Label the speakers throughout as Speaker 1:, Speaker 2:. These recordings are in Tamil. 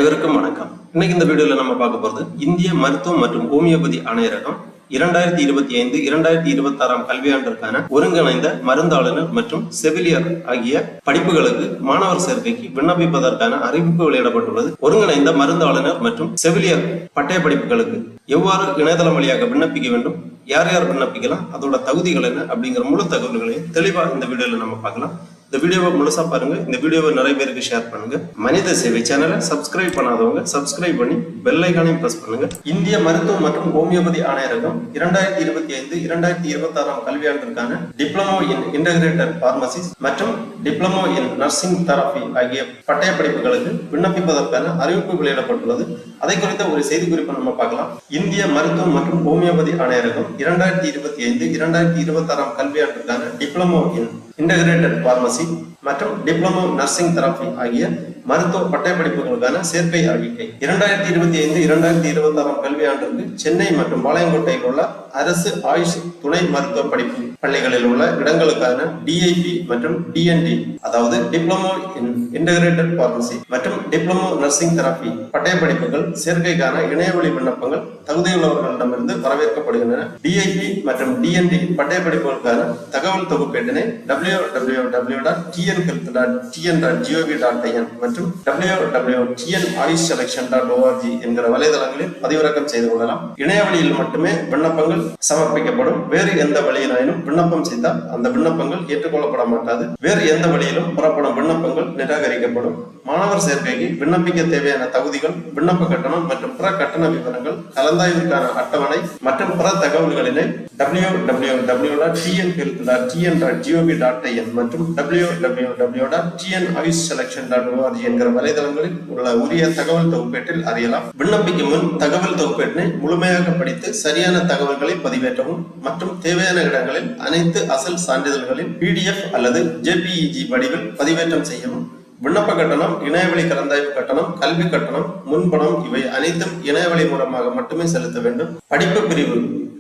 Speaker 1: அனைவருக்கும் வணக்கம். இன்னைக்கு இந்த வீடியோல நம்ம பார்க்க போறது இந்திய மருத்துவம் மற்றும் ஹோமியோபதி ஆணையரகம் 2025-2026 கல்வியாண்டிற்கான ஒருங்கிணைந்த மருந்தாளுநர் மற்றும் செவிலியர் ஆகிய படிப்புகளுக்கு மாணவர் சேர்க்கைக்கு விண்ணப்பிப்பதற்கான அறிவிப்பு வெளியிடப்பட்டுள்ளது. ஒருங்கிணைந்த மருந்தாளுநர் மற்றும் செவிலியர் பட்டய படிப்புகளுக்கு எவ்வாறு இணையதளம் வழியாக விண்ணப்பிக்க வேண்டும், யார் யார் விண்ணப்பிக்கலாம், அதோட தகுதிகள் என்ன அப்படிங்கிற முழு தகவல்களையும் தெளிவா இந்த வீடியோல நம்ம பார்க்கலாம். இந்த வீடியோவை முழுசா பாருங்க. இந்த வீடியோவை நிறைய பேருக்கு ஷேர் பண்ணுங்க. மனித சேவை சேனலை சப்ஸ்கிரைப் பண்ணாதவங்க சப்ஸ்கிரைப் பண்ணி பெல் ஐகானையும் பிரஸ் பண்ணுங்க. இந்திய மருத்துவம் மற்றும் ஹோமியோபதி ஆணையரகம் 2025-2026 கல்வியாண்டிற்கான டிப்ளமோ இன் இன்டகிரேட்டட் பார்மசிஸ் மற்றும் டிப்ளமோ இன் நர்சிங் தெரபி ஆகிய பட்டய படிப்புகளுக்கு விண்ணப்பிப்பதற்கான அறிவிப்பு வெளியிடப்பட்டுள்ளது. அதை குறித்த ஒரு செய்தி குறிப்பு நம்ம பார்க்கலாம். இந்திய மருத்துவம் மற்றும் ஹோமியோபதி ஆணையரகம் 2025-2026 கல்வியாண்டிற்கான டிப்ளமோ இன் இன்டகிரேட்டட் பார்மசி மற்றும் டிப்ளமோ நர்சிங் தெரபி ஆகிய மருத்துவ பட்டய படிப்புகளுக்கான சேர்க்கை அறிவிக்கை 2025-2026 கல்வியாண்டிற்கு சென்னை மற்றும் பாளையங்கோட்டையில் உள்ள அரசு ஆயுஷ் துணை மருத்துவ படிப்பு பள்ளிகளில் உள்ள இடங்களுக்கான டிஐபி மற்றும் டிஎன்டி, அதாவது டிப்ளமோ இன் இன்டகிரேட்டட் பார்மசி மற்றும் டிப்ளமோ நர்சிங் தெரபி பட்டய படிப்புகள் சேர்க்கைக்கான இணையவழி விண்ணப்பங்கள் தகுதியுள்ளவர்களிடமிருந்து வரவேற்கப்படுகின்றன. டிஐபி மற்றும் டிஎன்டி பட்டய படிப்புகளுக்கான தகவல் தொகுப்பேட்டினை www.tnhealth.tn.gov.in மற்றும் www.tnayushselection.org என்கிற வலைதளங்களில் பதிவிறக்கம் செய்து கொள்ளலாம். இணையவழியில் மட்டுமே விண்ணப்பங்கள் சமர்ப்பிக்கப்படும். வேறு எந்த வழியினாலும் விண்ணப்பம் செய்தால் அந்த விண்ணப்பங்கள் ஏற்றுக்கொள்ளப்பட மாட்டாது. வேறு எந்த வழியிலும் புறப்படும் விண்ணப்பங்கள் நிராகரிக்கப்படும். மாணவர் சேர்க்கைக்கு விண்ணப்பிக்க தேவையான தகுதிகள், விண்ணப்ப கட்டணம் மற்றும் பிற கட்டண விவரங்கள், கலந்தாய்விற்கான அட்டவணை மற்றும் பிற தகவல்களினை www.tnhealth.tn.gov.in மற்றும் www.tnayushselection.org என்கிற வலைதளங்களில் உள்ள உரிய தகவல் தொகுப்பேட்டில் அறியலாம். விண்ணப்பிக்கும் முன் தகவல் தொகுப்பேட்டினை முழுமையாக படித்து சரியான தகவல்களை பதிவேற்றவும் மற்றும் தேவையான இடங்களில் அனைத்து அசல் சான்றிதழ்களின் PDF அல்லது JPEG வடிவில் பதிவேற்றம் செய்யவும். விண்ணப்ப கட்டணம், இணையவழி கலந்தாய்வு கட்டணம், கல்வி கட்டணம், முன்பணம் இவை அனைத்தும் இணையவழி மூலமாக மட்டுமே செலுத்த வேண்டும். படிப்பு பிரிவு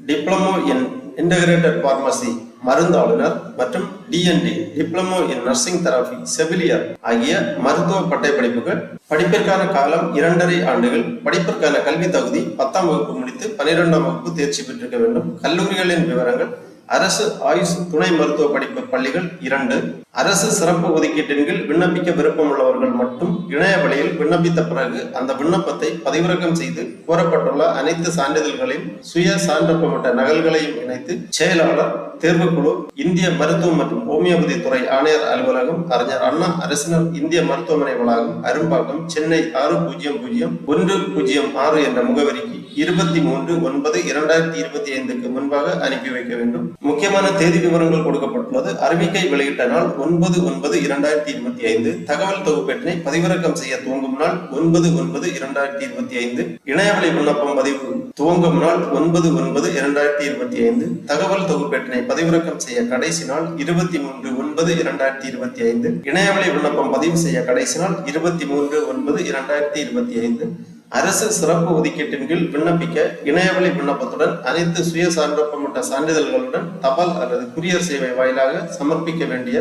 Speaker 1: டிப்ளமோ இன் இன்டகிரேட்டட் பார்மசி மருந்தாளுநர் மற்றும் DNT diploma in nursing therapy செவிலியர் ஆகிய மருத்துவ பட்டய படிப்புகள். படிப்பிற்கான காலம் 2.5 ஆண்டுகள். படிப்பிற்கான கல்வி தகுதி 10ஆம் வகுப்பு முடித்து 12ஆம் வகுப்பு தேர்ச்சி பெற்றிருக்க வேண்டும். கல்லூரிகளின் விவரங்கள்: அரசு ஆயுஷ் துணை மருத்துவ படிப்பு பள்ளிகள் 2. அரசு சிறப்பு ஒதுக்கீட்டின் கீழ் விண்ணப்பிக்க விருப்பம் உள்ளவர்கள் மட்டும் இணைய வழியில் விண்ணப்பித்த பிறகு அந்த விண்ணப்பத்தை பதிவிறக்கம் செய்து கோரப்பட்டுள்ள அனைத்து சான்றிதழ்களையும் சுய சான்றப்பட்ட நகல்களையும் இணைத்து செயலாளர், தேர்வுக்குழு, இந்திய மருத்துவம் மற்றும் ஹோமியோபதி துறை ஆணையர் அலுவலகம், அறிஞர் அண்ணா அரசினர் இந்திய மருத்துவமனை வளாகம், அரும்பாக்கம், சென்னை 600106 என்ற முகவரிக்கு 23/9/2025 முன்பாக அனுப்பி வைக்க வேண்டும். முக்கியமான தேதி விவரங்கள் கொடுக்கப்பட்டுள்ளது. அறிவிக்கை வெளியிட்ட நாள் 9/9/2025. தகவல் தொகுப்பேட்டினை பதிவிறக்கம் செய்ய துவங்கும் நாள் 9/9/2025. இணையவழி விண்ணப்பம் பதிவு துவங்கும் நாள் 9/9/2025. தகவல் தொகுப்பேட்டினை பதிவிறக்கம் செய்ய கடைசி நாள் 23/9/2025. இணையவழி விண்ணப்பம் பதிவு செய்ய கடைசி நாள் 23/9/2025. அரசு சிறப்பு ஒதுக்கீட்டின் கீழ் விண்ணப்பிக்க இணையவழி விண்ணப்பத்துடன் அனைத்து சுய சான்றப்பட்ட சான்றிதழ்களுடன் தபால் அல்லது குரியர் சேவை வாயிலாக சமர்ப்பிக்க வேண்டிய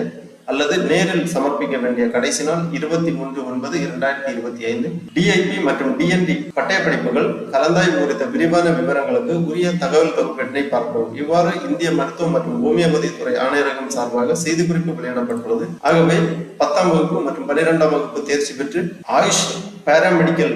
Speaker 1: அல்லது நேரில் சமர்ப்பிக்க வேண்டிய கடைசி நாள் 23/9/2025. டிஐபி மற்றும் டிஎன்டி பட்டய படிப்புகள் கலந்தாய்வு குறித்த விரிவான விவரங்களுக்கு உரிய தகவல் தொகுப்பேட்டினை பார்க்கவும். இவ்வாறு இந்திய மருத்துவம் மற்றும் ஹோமியோபதி துறை ஆணையரகம் சார்பாக செய்திக்குறிப்பு வெளியிடப்பட்டுள்ளது. ஆகவே 10ஆம் வகுப்பு மற்றும் 12ஆம் வகுப்பு தேர்ச்சி பெற்று ஆயுஷ் பாராமெடிக்கல்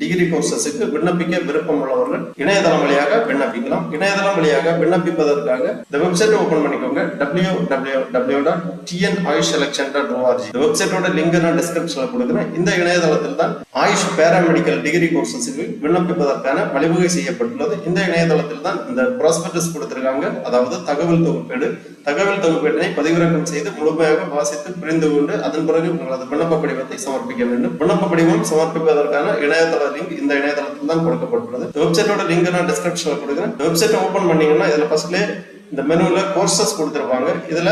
Speaker 1: டிகிரி கோர்சஸுக்கு விண்ணப்பிக்க விருப்பம் உள்ளவர்கள் இணையதளம் வழியாக விண்ணப்பிக்கலாம். இணையதளம் வழியாக விண்ணப்பிப்பதற்காக இந்த வெப்சைட் ஓபன் பண்ணிக்கோங்க. www.tnayushselection.org. இந்த வெப்சைட்டோட லிங்க் நான் டிஸ்கிரிப்ஷன்ல கொடுக்குறேன். இந்த இணையதளத்தில் தான் ஆயுஷ் பாராமெடிக்கல் டிகிரி கோர்சஸுக்கு விண்ணப்பிப்பதற்கான வழிவகை செய்யப்பட்டுள்ளது. இந்த இணையதளத்தில் தான் இந்த ப்ராஸ்பெக்டஸ் கொடுத்திருக்காங்க. அதாவது தகவல் தொகுப்பேடு. தகவல் தொகுப்பேட்டினை பதிவிறக்கம் செய்து முழுமையாக வாசித்து புரிந்து கொண்டு அதன் பிறகு உங்களது விண்ணப்ப படிவத்தை சமர்ப்பிக்க வேண்டும். விண்ணப்ப படிவம் சமர்ப்பிப்பதற்கான இணையதள லிங்க் இந்த இணையதளத்தில் தான் கொடுக்கப்பட்டுள்ளது. வெப்சைட்டோட லிங்க் நான் டிஸ்கிரிப்ஷன்ல கொடுக்குறேன். வெப்சைட் ஓபன் பண்ணீங்கன்னா இதுல ஃபர்ஸ்ட்லேயே இந்த மெனுல கோர்சஸ் கொடுத்திருப்பாங்க. இதுல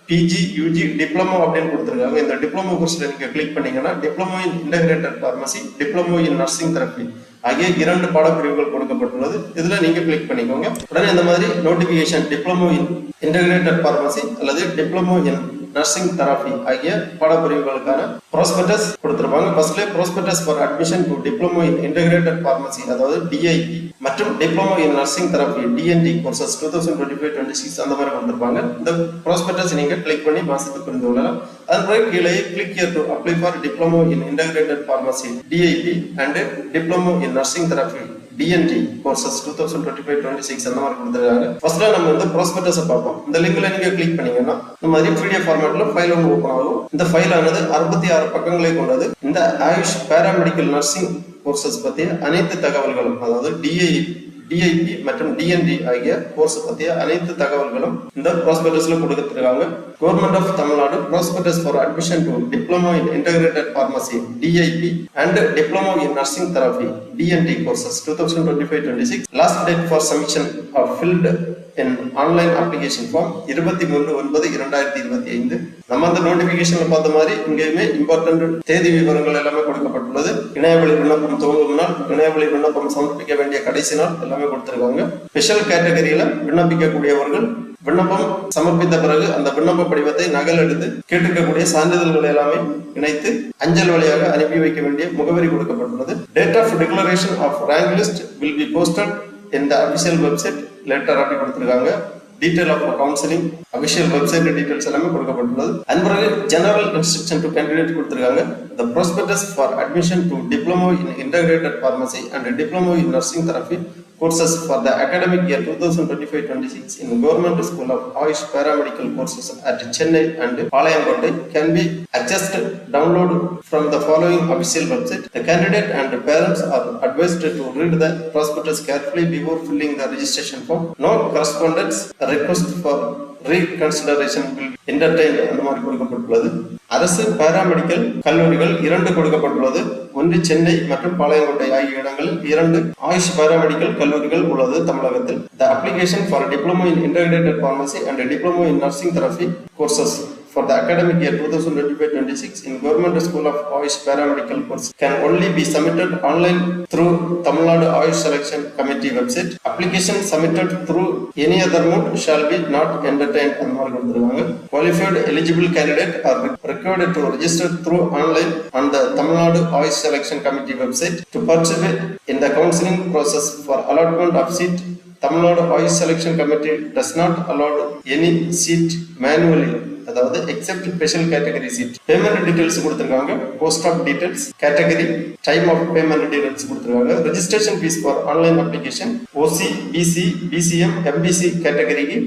Speaker 1: பிஜி, யூஜி, டிப்ளமோ அப்படின்னு கொடுத்திருக்காங்க. இந்த டிப்ளமோ கோர்ஸ்ல நீங்க கிளிக் பண்ணீங்கன்னா diploma in integrated pharmacy, diploma in nursing therapy ஆகிய 2 பாடப்பிரிவுகள் கொடுக்கப்பட்டுள்ளது. இதுல நீங்க கிளிக் பண்ணிக்கோங்க. உடனே இந்த மாதிரி notification diploma in integrated pharmacy அல்லது டிப்ளமோ இன் நர்சிங் தெரபி ஆகிய பாடப்பிரிவுகளுக்கான ப்ராஸ்பெக்டஸ் கொடுத்திருப்பாங்க. ஃபர்ஸ்ட்ல prospectus for admission to diploma in integrated pharmacy, அதாவது டிஐபி, மற்றும் diploma in nursing therapy DNT courses 2025-26 அந்த மாதிரி கொடுத்திருப்பாங்க. இந்த ப்ராஸ்பெக்டஸ் நீங்க கிளிக் பண்ணி மாசத்துக்கு புரிந்து கொள்ளலாம். அதன் பிறகு கீழே click here to apply for diploma in integrated pharmacy DIP and diploma in nursing therapy DNT courses 2025-26 அந்த மாதிரி கொடுத்துருக்காங்க. ஃபர்ஸ்ட்ல நம்ம வந்து ப்ராஸ்பெக்டஸை பார்ப்போம். இந்த லிங்க்ல நீங்க கிளிக் பண்ணீங்கன்னா இந்த மாதிரி பிடிஎஃப் ஃபார்மேட்ல ஃபைல் ஒன்று ஓப்பன் ஆகும். இந்த ஃபைல் ஆனது 66 பக்கங்களை கொண்டது. இந்த ஆயுஷ் பாராமெடிக்கல் நர்சிங் கோர்சஸ் பற்றிய அனைத்து தகவல்களும், அதாவது டிஐபி மற்றும் டிஎன்டி ஆகிய கோர்ஸ் பற்றிய அனைத்து தகவல்களும் இந்த ப்ராஸ்பெக்டஸ்ல கொடுத்துருக்காங்க. Government of Tamil Nadu prospectus for admission to diploma in integrated pharmacy DIP and diploma in nursing therapy DNT courses 2025-26. Last date for submission of filled in online application form 23/9/2025. நம்ம அந்த நோட்டிபிகேஷன்ல பார்த்த மாதிரி இங்கேயுமே இம்பார்ட்டன்ட் தேதி விவரங்கள் எல்லாமே கொடுக்கப்பட்டுள்ளது. இணையவழி விண்ணப்பம் துவங்கும் நாள், இணையவழி விண்ணப்பம் சமர்ப்பிக்க வேண்டிய கடைசி நாள் எல்லாமே கொடுத்திருக்காங்க. ஸ்பெஷல் கேட்டகரியில விண்ணப்பிக்கக்கூடியவர்கள் விண்ணப்பம் சமர்ப்பித்த பிறகு அந்த விண்ணப்ப படிவத்தை நகல் எடுத்து கேட்டிருக்கக்கூடிய சான்றிதழ்கள் எல்லாமே இணைத்து அஞ்சல் வழியாக அனுப்பி வைக்க வேண்டிய முகவரி கொடுக்கப்பட்டுள்ளது. Date of declaration of rank list will be posted in the official website later அப்படி கொடுத்திருக்காங்க. Detail of counselling official website details எல்லாமே கொடுக்கப்பட்டுள்ளது. அதன் பிறகு ஜெனரல் இன்ஸ்ட்ரக்ஷன் டு கேண்டிடேட் கொடுத்திருக்காங்க. The prospectus for admission to diploma in integrated pharmacy and diploma in nursing therapy courses for the academic year 2025-26 in Government School of Ayush Paramedical Courses at Chennai and Palayamkottai can be accessed download from the following official website. The candidate and parents are advised to read the prospectus carefully before filling the registration form. No correspondence request for reconsideration will be entertained அந்த மாதிரி கொடுக்கப்பட்டுள்ளது. அரசு பாராமெடிக்கல் கல்லூரிகள் 2 கொடுக்கப்பட்டுள்ளது. ஒன்று சென்னை மற்றும் பாளையங்கோட்டை ஆகிய இடங்களில் 2 ஆயுஷ் பாராமெடிக்கல் கல்லூரிகள் உள்ளது தமிழகத்தில். The application for diploma in integrated pharmacy and diploma in nursing therapy courses for the academic year 2025-26 in Government School of Ayush Paramedical Course can only be submitted online through Tamil Nadu Ayush Selection Committee website. Application submitted through any other mode shall be not entertained. Qualified eligible candidate are required to register through online on the Tamil Nadu Ayush Selection Committee website to participate in the counseling process for allotment of seat. Tamil Nadu Ayush Selection Committee does not allow any seat manually, அதாவது except special category seat. Payment details கொடுத்திருக்காங்க. Post of details, category, time of payment details கொடுத்திருக்காங்க. Registration fees for online application OC, BC, BCM, MBC கேட்டகரிக்கு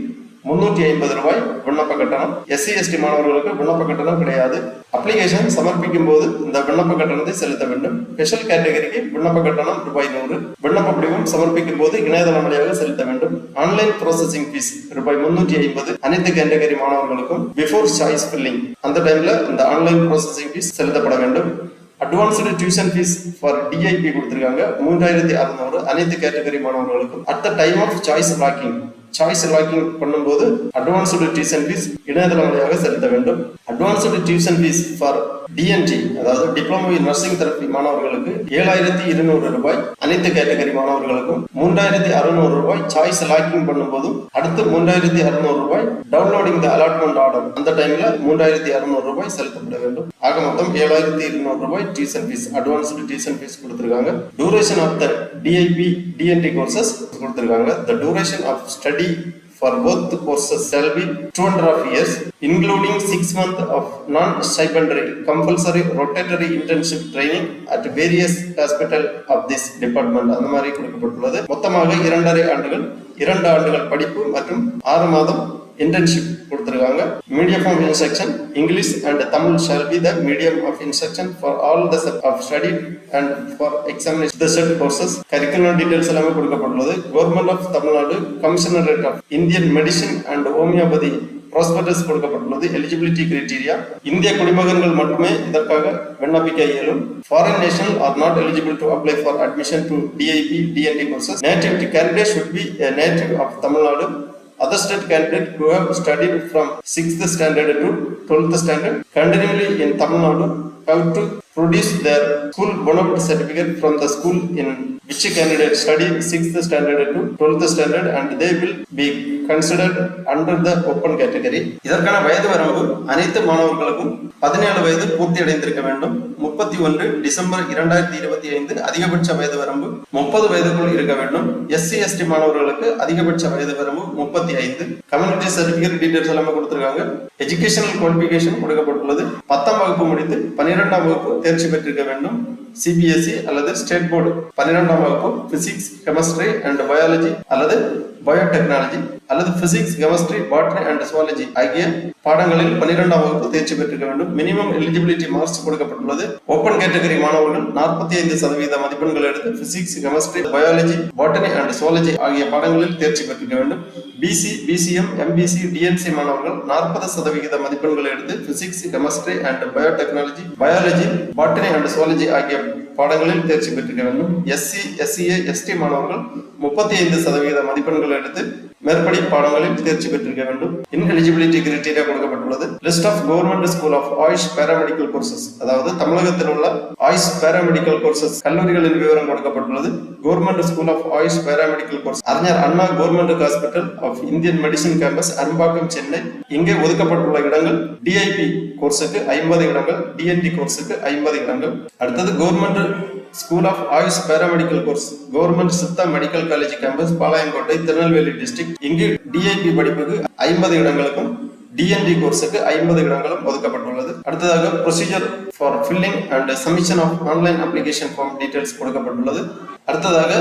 Speaker 1: 350 ரூபாய் விண்ணப்ப கட்டணம். எஸ்சி எஸ்டி மாணவர்களுக்கு விண்ணப்ப கட்டணம் கிடையாது. அப்ளிகேஷன் சமர்ப்பிக்கும் போது இந்த விண்ணப்ப கட்டணத்தை செலுத்த வேண்டும். ஸ்பெஷல் கேட்டகரிக்கு விண்ணப்ப கட்டணம் ரூபாய் 100. விண்ணப்ப படிவம் சமர்ப்பிக்கும் போது இணையதளம் வழியாக செலுத்த வேண்டும். ஆன்லைன் ப்ராசஸிங் ஃபீஸ் ரூபாய் 350 அனைத்து கேட்டகரி மாணவர்களுக்கும். பிஃபோர் சாய்ஸ் ஃபில்லிங் அந்த டைம்ல இந்த ஆன்லைன் ப்ராசஸிங் ஃபீஸ் செலுத்தப்பட வேண்டும். Advanced tuition fees for DIP கொடுத்திருக்காங்க 3600 அனைத்து கேட்டகரி மாணவர்களுக்கும். At the time of choice locking பண்ணும்போது அட்வான்ஸ்டு டியூஷன் ஃபீஸ் இணையதளம் வழியாக செலுத்த வேண்டும். Advanced tuition fees for DNT, அதாவது டிப்ளமோ இன் நர்சிங் தெரபி மாணவர்களுக்கு 7200 ரூபாய். அனைத்து கேட்டகரி மாணவர்களுக்கும் 3600 ரூபாய். சாய்ஸ் லாக்கிங் பண்ணும்போதும் அடுத்து 3600 ரூபாய். டவுன்லோடிங் த அலாட்மெண்ட் ஆர்டர் அந்த டைம்ல 3600 ரூபாய் செலுத்தப்பட வேண்டும். ஆக மொத்தம் 7200 ரூபாய் tuition fees, advanced tuition fees கொடுத்திருக்காங்க. Duration of the DIP DNT courses கொடுத்திருக்காங்க. The duration of study for both courses shall be 2.5 years, including 6 months of non-stipendary compulsory rotatory internship training at various hospitals of this department. அந்த மாதிரி கொடுக்கப்பட்டுள்ளது. மொத்தமாக 2 ஆண்டுகள் படிப்பு மற்றும் 6 மாதம் internship கொடுத்திருக்காங்க. Medium of instruction English and Tamil shall be the medium of instruction for all the of study and for examination the said courses. Curricular details எல்லாமே கொடுக்கப்பட்டுள்ளது. Government of Tamil Nadu commissionerate of Indian medicine and homeopathy prospectus கொடுக்கப்பட்டுள்ளது. எலிஜிபிலிட்டி கிரைட்டீரியா: இந்திய குடிமகன்கள் மட்டுமே இதற்காக விண்ணப்பிக்க இயலும். Foreign national are not eligible to apply for admission to DIP DNT courses. Native candidate should be a native of Tamil Nadu. Other state candidates who have studied from 6th standard to 12th standard continually in Tamil Nadu have to produce their school bonafide certificate from the school in which candidate study 6th standard to 12th standard and they will be considered under the open category. இதற்கான வயது வரம்பு அனைத்து மாணவர்களுக்கும் 17 வயது பூர்த்தி அடைந்திருக்க வேண்டும். 31 டிசம்பர் 2025 அதிகபட்ச வயது வரம்பு 30 வயதுக்குள் இருக்க வேண்டும். எஸ்சி எஸ்டி மாணவர்களுக்கு அதிகபட்ச வயது வரம்பு 35. கம்யூனிட்டி சர்டிபிகேட் டீடைல்ஸ் எல்லாமே கொடுத்திருக்காங்க. எஜுகேஷனல் குவாலிஃபிகேஷன் கொடுக்கப்பட்டுள்ளது. 10ஆம் வகுப்பு முடித்து 12ஆம் வகுப்பு தேர்ச்சி பெற்றிருக்க வேண்டும். சிபிஎஸ்இ அல்லது ஸ்டேட் போர்டு 12ஆம் வகுப்பு பிசிக்ஸ், கெமிஸ்ட்ரி அண்ட் பயாலஜி அல்லது பயோடெக்னாலஜி அல்லது physics, chemistry, botany and zoology ஆகிய பாடங்களில் 12ஆம் வகுப்பு தேர்ச்சி பெற்றிருக்க வேண்டும். மினிமம் எலிஜிபிலிட்டி மார்க்ஸ் கொடுக்கப்பட்டுள்ளது. ஓபன் கேட்டகரி மாணவர்கள் 45% மதிப்பெண்கள் எடுத்து physics, chemistry, biology, botany and zoology ஆகிய பாடங்களில் தேர்ச்சி பெற்றிருக்க வேண்டும். பிசி, பிசிஎம், எம்பிசி, டிஎன்சி மாணவர்கள் 40% மதிப்பெண்கள் எடுத்து physics, chemistry and biotechnology, biology, botany and zoology ஆகிய பாடங்களில் தேர்ச்சி பெற்றிருக்க வேண்டும். எஸ்சி, எஸ்சிஏ, எஸ்டி மாணவர்கள் 35% மதிப்பெண்கள் எடுத்து மேற்படி பாடங்களில் தேர்ச்சி பெற்றிருக்க வேண்டும். இன்எலிஜிபிலிட்டி கிரைட்டீரியா கொடுக்கப்பட்டுள்ளது. List of government school of AYUSH paramedical courses, அதாவது தமிழகத்தில் உள்ள ஆயுஷ் பாராமெடிக்கல் கோர்சஸ் கல்லூரிகளின் விவரம் கொடுக்கப்பட்டுள்ளது. Government school of AYUSH paramedical course அறிஞர் Anna government hospital of Indian medicine campus, Arumbakkam, Chennai. இங்கே ஒதுக்கப்பட்டுள்ள இடங்கள் டிஐபி கோர்ஸுக்கு 50 இடங்கள், டிஎன்டி கோர்ஸுக்கு 50 இடங்கள். அடுத்தது government school of AYUSH paramedical course, government Siddha medical college campus, Palayamkottai, Tirunelveli district. இங்கு டிஐபி படிப்புக்கு 50 இடங்களுக்கும் டிஎன்டி கோர்ஸுக்கு 50 இடங்களும் ஒதுக்கப்பட்டுள்ளது. அடுத்ததாக procedure for filling and submission of online application form details கொடுக்கப்பட்டுள்ளது. அடுத்ததாக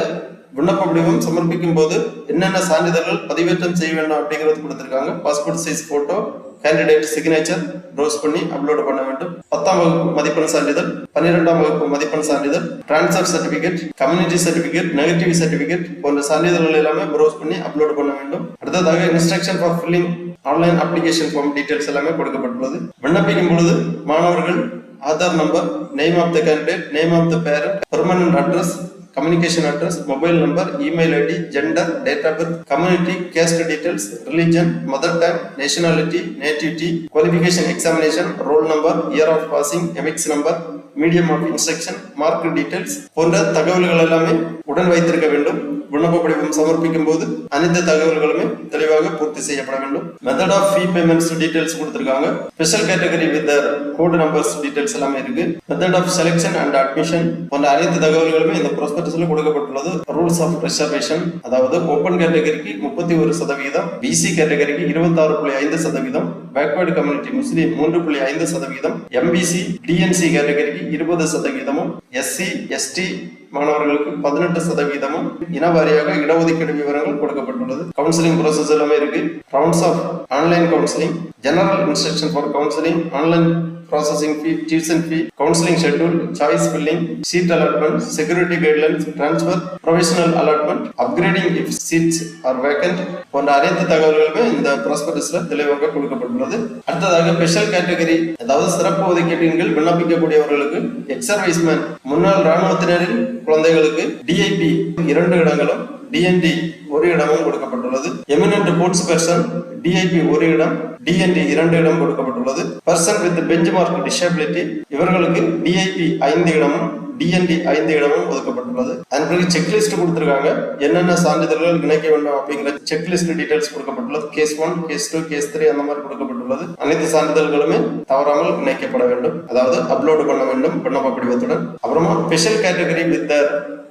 Speaker 1: விண்ணப்ப படிவம் சமர்ப்பிக்கும் போது என்னென்ன சான்றிதழ்கள் பதிவேற்றம் செய்ய வேண்டும் அப்படிங்கிறது கொடுத்திருக்காங்க. Passport size photo, candidate signature browse பண்ணி அப்லோட் பண்ண வேண்டும். 10ஆம் வகுப்பு மதிப்பெண் சான்றிதழ், 12ஆம் வகுப்பு மதிப்பெண் சான்றிதழ், transfer certificate, community certificate, negative certificate போன்ற சான்றிதழ்கள் எல்லாமே ப்ரௌஸ் பண்ணி அப்லோட் பண்ண வேண்டும். அடுத்ததாக instruction for filling online application form details எல்லாமே கொடுக்கப்பட்டுள்ளது. விண்ணப்பிக்கும் பொழுது மாணவர்கள் Aadhaar number, name of the candidate, name of the parent, permanent address, communication address, mobile number, email ID, gender, date of birth, community, caste details, religion, mother tongue, nationality, nativity, qualification examination, roll number, year of passing, MX number, medium of instruction, mark details போன்ற தகவல்கள் எல்லாமே உடன் வைத்திருக்க வேண்டும். விண்ணப்ப படிவம் சமர்ப்பிக்கும் போது அனைத்து தகவல்களுமே தெளிவாக பூர்த்தி செய்யப்பட வேண்டும். Method of fee payments details கொடுத்திருக்காங்க. Special category with code numbers details எல்லாமே இருக்கு. Method of selection and admission போன்ற அனைத்து தகவல்களுமே இந்த ப்ராஸ்பெக்டஸ்ல கொடுக்கப்பட்டுள்ளது. ரூல்ஸ் ஆஃப் ரிசர்வேஷன், அதாவது ஓபன் கேட்டகரிக்கு 31%, பிசி கேட்டகரிக்கு 26.5%, backward community Muslim 3.5%, MBC DNC கேட்டகரிக்கு 20%, எஸ்சி எஸ்டி மாணவர்களுக்கு 18%, இனவாரியாக இடஒதுக்கீடு விவரங்கள் கொடுக்கப்பட்டுள்ளது. கவுன்சிலிங் ப்ராசஸ் எல்லாமே இருக்கு. Rounds of online counselling, general instruction for counselling, online processing fee, tuition fee, counseling schedule, choice filling, seat allotment, security guidelines, transfer, provisional allotment, upgrading if seats are vacant போன்ற அனைத்து தகவல்களுமே இந்த ப்ராஸ்பெக்டஸ்ல தெளிவாக கொடுக்கப்பட்டுள்ளது. அடுத்ததாக ஸ்பெஷல் கேட்டகரி, அதாவது சிறப்பு ஒதுக்கீட்டின் கீழ் விண்ணப்பிக்கக்கூடியவர்களுக்கு எக்ஸர்வைஸ்மேன், முன்னாள் ராணுவத்தினரின் குழந்தைகளுக்கு டிஐபி 2 இடங்களும் டிஎன்டி 1 இடமும் கொடுக்கப்பட்டுள்ளது. எமினன்ட் ஸ்போர்ட்ஸ் பர்சன் டிஐபி 1 இடம், டிஎன்டி 2 இடம் கொடுக்கப்பட்டுள்ளது. பர்சன் வித் பெஞ்ச்மார்க் டிசபிலிட்டி இவர்களுக்கு டிஐபி 5 இடமும் டிஎன்டி 5 இடமும் ஒதுக்கப்பட்டுள்ளது. அதன் பிறகு செக்லிஸ்ட் கொடுத்திருக்காங்க. என்னென்ன சான்றிதழ்கள் இணைக்க வேண்டும் அப்படிங்கிற செக்லிஸ்ட் டீடைல்ஸ் கொடுக்கப்பட்டுள்ளது. கேஸ் 1, கேஸ் 2, கேஸ் 3 அந்த மாதிரி கொடுக்கப்பட்டுள்ளது. அனைத்து சான்றிதழ்களுமே தவறாமல் இணைக்கப்பட வேண்டும், அதாவது அப்லோடு பண்ண வேண்டும் விண்ணப்ப படிவத்துடன். அப்புறமா special category with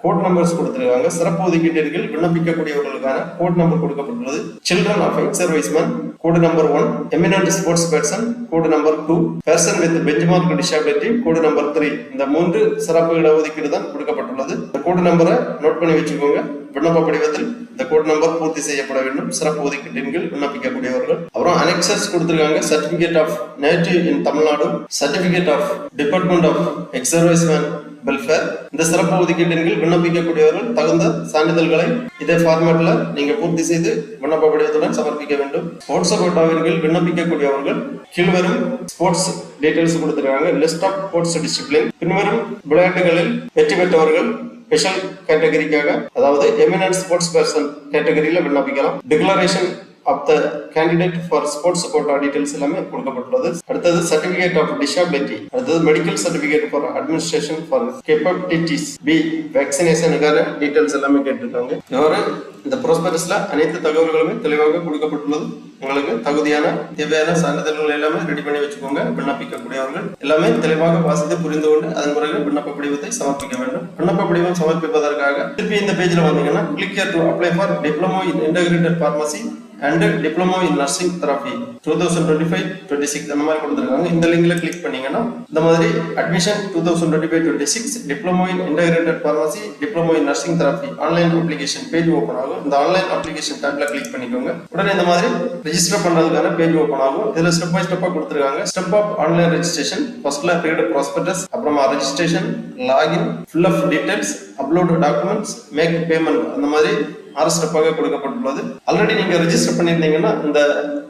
Speaker 1: code numbers கொடுத்திருக்காங்க. சிறப்பு ஒதுக்கீட்டிற்கு விண்ணப்பிக்கக்கூடியவர்களுக்கான கோட் நம்பர் கொடுக்கப்பட்டுள்ளது. Children of exserviceman code number 1, eminent sports person code number 2, person with benchmark disability code number 3. இந்த 3 சிறப்பு இடஒதுக்கீடு தான் கொடுக்கப்பட்டுள்ளது. இந்த கோட் நம்பரை நோட் பண்ணி வச்சுக்கோங்க. விண்ணப்ப படிவத்தில் இந்த கோட் நம்பர் பூர்த்தி செய்யப்பட வேண்டும் சிறப்பு ஒதுக்கீட்டின் கீழ் விண்ணப்பிக்கக்கூடியவர்கள். அப்புறம் அனெக்சர்ஸ் கொடுத்திருக்காங்க. Certificate of native in Tamil Nadu, certificate of department of exservicemen welfare. இந்த சிறப்பு ஒதுக்கீட்டின் கீழ் விண்ணப்பிக்கக்கூடியவர்கள் தகுந்த சான்றிதழ்களை இதே ஃபார்மேட்ல நீங்க பூர்த்தி செய்து விண்ணப்ப படிவத்துடன் சமர்ப்பிக்க வேண்டும். ஸ்போர்ட்ஸ் கோட்டாவின் கீழ் விண்ணப்பிக்கக்கூடியவர்கள் கீழ்வரும் ஸ்போர்ட்ஸ் டீடைல்ஸ் கொடுத்திருக்காங்க. லிஸ்ட் ஆஃப் ஸ்போர்ட்ஸ் டிசிப்ளின், பின்வரும் விளையாட்டுகளில் வெற்றி பெற்றவர்கள் ஸ்பெஷல் கேட்டகரிக்காக, அதாவது எமினன்ட் ஸ்போர்ட்ஸ் பர்சன் கேட்டகரியில விண்ணப்பிக்கலாம். Declaration of the candidate for sports quota details எல்லாமே கொடுக்கப்பட்டுள்ளது. அடுத்தது சர்டிபிகேட் ஆஃப் டிசபிலிட்டி, அடுத்தது medical certificate for administration for hepatitis B வேக்சினேஷனுக்கான டீடைல்ஸ் எல்லாமே கேட்டிருக்காங்க. இவ்வாறு இந்த ப்ராஸ்பெரஸ்ல அனைத்து தகவல்களுமே தெளிவாக கொடுக்கப்பட்டுள்ளது. உங்களுக்கு தகுதியான தேவையான சான்றிதழ்கள் எல்லாமே ரெடி பண்ணி வச்சுக்கோங்க. விண்ணப்பிக்கக்கூடியவர்கள் எல்லாமே தெளிவாக வாசித்து புரிந்து கொண்டு அதன் பிறகு விண்ணப்ப படிவத்தை சமர்ப்பிக்க வேண்டும். விண்ணப்ப படிவம் சமர்ப்பிப்பதற்காக திருப்பி இந்த பேஜ்ல வந்தீங்கன்னா click here to apply for diploma in integrated pharmacy and diploma in nursing therapy 2025-26 அந்த மாதிரி கொடுத்துருக்காங்க. இந்த லிங்க்ல கிளிக் பண்ணீங்கன்னா இந்த மாதிரி admission 2025-26 diploma in integrated pharmacy diploma in nursing therapy online application page open ஆகும். இந்த ஆன்லைன் அப்ளிகேஷன் டேப்ல கிளிக் பண்ணிக்கோங்க. உடனே இந்த மாதிரி ரெஜிஸ்டர் பண்றதுக்கான பேஜ் ஓப்பன் ஆகும். இதுல ஸ்டெப் பை ஸ்டெப்பா கொடுத்துருக்காங்க. ஸ்டெப் ஆஃப் ஆன்லைன் ரெஜிஸ்ட்ரேஷன், ஃபர்ஸ்ட்ல ரீட் ப்ராஸ்பெக்டஸ், அப்புறமா registration, login, fill up details, upload documents, make payment, அந்த மாதிரி 6 ஸ்டெப்பாக கொடுக்கப்பட்டுள்ளது. ஆல்ரெடி நீங்க ரெஜிஸ்டர் பண்ணியிருந்தீங்கன்னா இந்த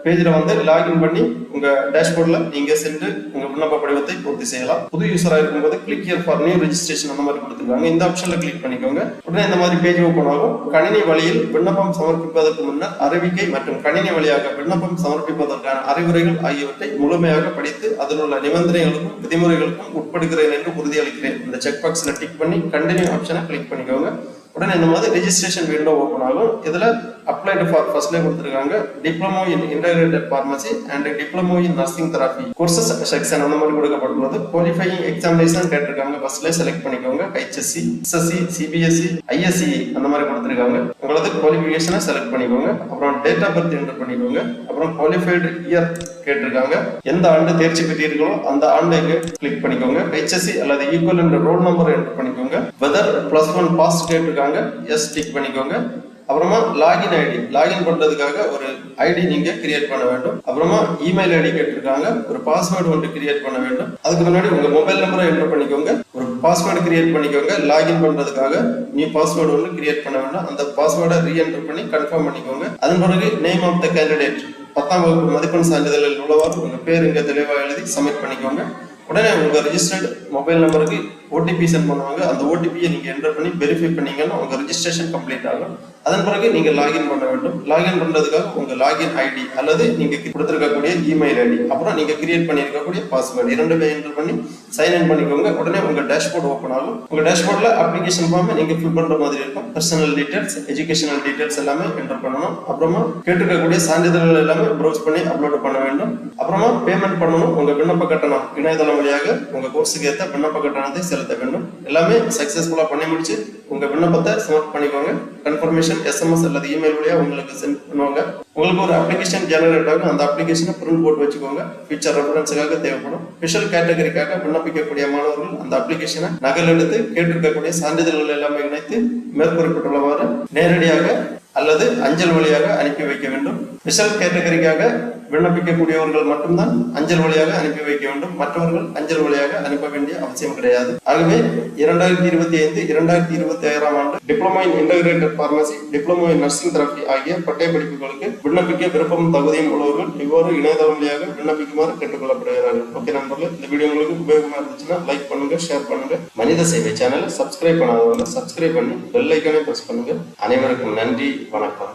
Speaker 1: பேஜ்ல வந்து லாகின் பண்ணி உங்க டேஷ்போர்ட்ல நீங்க சென்று உங்க விண்ணப்ப படிவத்தை பூர்த்தி செய்யலாம். புது யூசரா இருக்கும்போது click here for new registration அந்த மாதிரி கொடுத்துருக்காங்க. இந்த ஆப்ஷன்ல கிளிக் பண்ணிக்கோங்க. உடனே இந்த மாதிரி பேஜ் ஓப்பன் ஆகும். கணினி வழியில் விண்ணப்பம் சமர்ப்பிப்பதற்கு முன்னர் அறிவிக்கை மற்றும் கணினி வழியாக விண்ணப்பம் சமர்ப்பிப்பதற்கான அறிவுரைகள் ஆகியவற்றை முழுமையாக படித்து அதில் உள்ள நிபந்தனைகளுக்கும் விதிமுறைகளுக்கும் உட்படுகிறேன் என்று உறுதியளிக்கிறேன். இந்த செக் பாக்ஸ்ல டிக் பண்ணி கண்டினியூ ஆப்ஷனை கிளிக் பண்ணிக்கோங்க. உடனே இந்த மாதிரி ரெஜிஸ்ட்ரேஷன் விண்டோ ஓப்பன் ஆகும். இதுல அப்ளைடு ஃபார் ஃபர்ஸ்ட்ல கொடுத்துருக்காங்க diploma in integrated pharmacy and diploma in nursing therapy courses section அந்த மாதிரி கொடுக்கப்பட்டுள்ளது. குவாலிஃபையிங் எக்ஸாமினேஷன் கேட்டிருக்காங்க. ஃபர்ஸ்ட்ல செலக்ட் பண்ணிக்கோங்க. HSC, SSC, CBSE, ISE அந்த மாதிரி கொடுத்துருக்காங்க. உங்களது குவாலிஃபிகேஷனை செலக்ட் பண்ணிக்கோங்க. அப்புறம் டேட் ஆஃப் பர்த் என்டர் பண்ணிக்கோங்க. அப்புறம் குவாலிஃபைடு இயர் கேட்டிருக்காங்க. எந்த ஆண்டு தேர்ச்சி பெற்றீர்களோ அந்த ஆண்டை கிளிக் பண்ணிக்கோங்க. HSC அல்லது ஈக்குவலன்ட் ரோல் நம்பர் என்டர் பண்ணிக்கோங்க. வெதர் +1 பாஸ் கேட்டிருக்காங்க. எஸ் டிக் பண்ணிக்கோங்க. அப்புறமா லாகின் ஐடி, லாகின் பண்றதுக்காக ஒரு ஐடி நீங்க கிரியேட் பண்ண வேண்டும். அப்புறமா இமெயில் ஐடி கேட்டிருக்காங்க. ஒரு பாஸ்வேர்டு ஒன்று கிரியேட் பண்ண வேண்டும். அதுக்கு முன்னாடி உங்க மொபைல் நம்பரை என்டர் பண்ணிக்கோங்க. ஒரு பாஸ்வேர்டு கிரியேட் பண்ணிக்கோங்க. லாகின் பண்றதுக்காக நியூ பாஸ்வேர்டு ஒன்று கிரியேட் பண்ண வேண்டும். அந்த பாஸ்வேர்டை ரீஎன்டர் பண்ணி கன்ஃபார்ம் பண்ணிக்கோங்க. அதன் பிறகு நேம் ஆஃப் த கேண்டிடேட், 10ஆம் வகுப்பு மதிப்பெண் சான்றிதழில் உள்ளவாறு உங்க பேர் இங்க தெளிவாக எழுதி சப்மிட் பண்ணிக்கோங்க. உடனே உங்க ரெஜிஸ்டர்ட் மொபைல் நம்பருக்கு OTP சென்ட் பண்ணுவாங்க. அந்த OTP-யை நீங்க என்டர் பண்ணி வெரிஃபை பண்ணீங்கன்னா உங்க ரெஜிஸ்ட்ரேஷன் கம்ப்ளீட் ஆகும். அதன் பிறகு நீங்க லாகின் பண்ண வேண்டும். லாகின் பண்றதுக்காக உங்க லாகின் ஐடி அல்லது நீங்க கொடுத்திருக்கக்கூடிய இமெயில் ஐடி அப்புறம் நீங்க கிரியேட் பண்ணியிருக்கக்கூடிய பாஸ்வேர்டு இரண்டுமே என்டர் பண்ணி சைன் இன் பண்ணிக்கோங்க. உடனே உங்க டேஷ்போர்ட் ஓப்பன் ஆகும். உங்க டேஷ்போர்ட்ல அப்ளிகேஷன் ஃபார்ம் நீங்க ஃபில் பண்ற மாதிரி இருக்கும். பர்சனல் டீடைல்ஸ், எஜுகேஷனல் டீடைல்ஸ் எல்லாமே என்டர் பண்ணணும். அப்புறமா கேட்டிருக்கக்கூடிய சான்றிதழ்கள் எல்லாமே ப்ரௌஸ் பண்ணி அப்லோட் பண்ண வேண்டும். அப்புறமா பேமெண்ட் பண்ணணும். உங்க விண்ணப்ப கட்டணம் இணையதளம் வழியாக உங்க கோர்ஸுக்கு ஏற்ற விண்ணப்ப கட்டணத்தை செலுத்த வேண்டும். எல்லாமே சக்சஸ்ஃபுல்லா பண்ணி முடிச்சு உங்க விண்ணப்பத்தை சப்மிட் பண்ணிக்கோங்க. கன்ஃபர்மேஷன் SMS அல்லது இமெயில் வழியா உங்களுக்கு சென்ட் பண்ணுவாங்க. உங்களுக்கு ஒரு அப்ளிகேஷன் ஜெனரேட் ஆகும். அந்த அப்ளிகேஷனை பிரிண்ட் போட்டு வச்சுக்கோங்க. ஃபியூச்சர் ரெஃபரன்ஸுக்காக தேவைப்படும். ஸ்பெஷல் கேட்டகரிக்காக விண்ணப்பிக்கக்கூடிய மாணவர்கள் அந்த அப்ளிகேஷனை நகல் எடுத்து கேட்டிருக்கக்கூடிய சான்றிதழ்கள் எல்லாமே இணைத்து மேற்குறிப்பிட்டுள்ளவாறு நேரடியாக அல்லது அஞ்சல் வழியாக அனுப்பி வைக்க வேண்டும். ஸ்பெஷல் கேட்டகரிக்காக விண்ணப்பிக்கக்கூடியவர்கள் மட்டும்தான் அஞ்சல் வழியாக அனுப்பி வைக்க வேண்டும். மற்றவர்கள் அஞ்சல் வழியாக அனுப்ப வேண்டிய அவசியம் கிடையாது. ஆகவே 2025-2026 ஆண்டு diploma in integrated pharmacy, diploma in nursing therapy ஆகிய பட்டய படிப்புகளுக்கு விண்ணப்பிக்க விருப்பம் தகுதியும் உள்ளவர்கள் இவ்வாறு இணையதளம் வழியாக விண்ணப்பிக்குமாறு கேட்டுக்கொள்ளப்படுகிறார்கள். ஓகே நண்பர்களே, இந்த வீடியோ உங்களுக்கு உபயோகமா இருந்துச்சுன்னா லைக் பண்ணுங்க, ஷேர் பண்ணுங்க. மனித சேவை சேனலை சப்ஸ்கிரைப் பண்ணாதவங்க சப்ஸ்கிரைப் பண்ணி பெல் ஐக்கானை பிரஸ் பண்ணுங்க. அனைவருக்கும் நன்றி, வணக்கம்.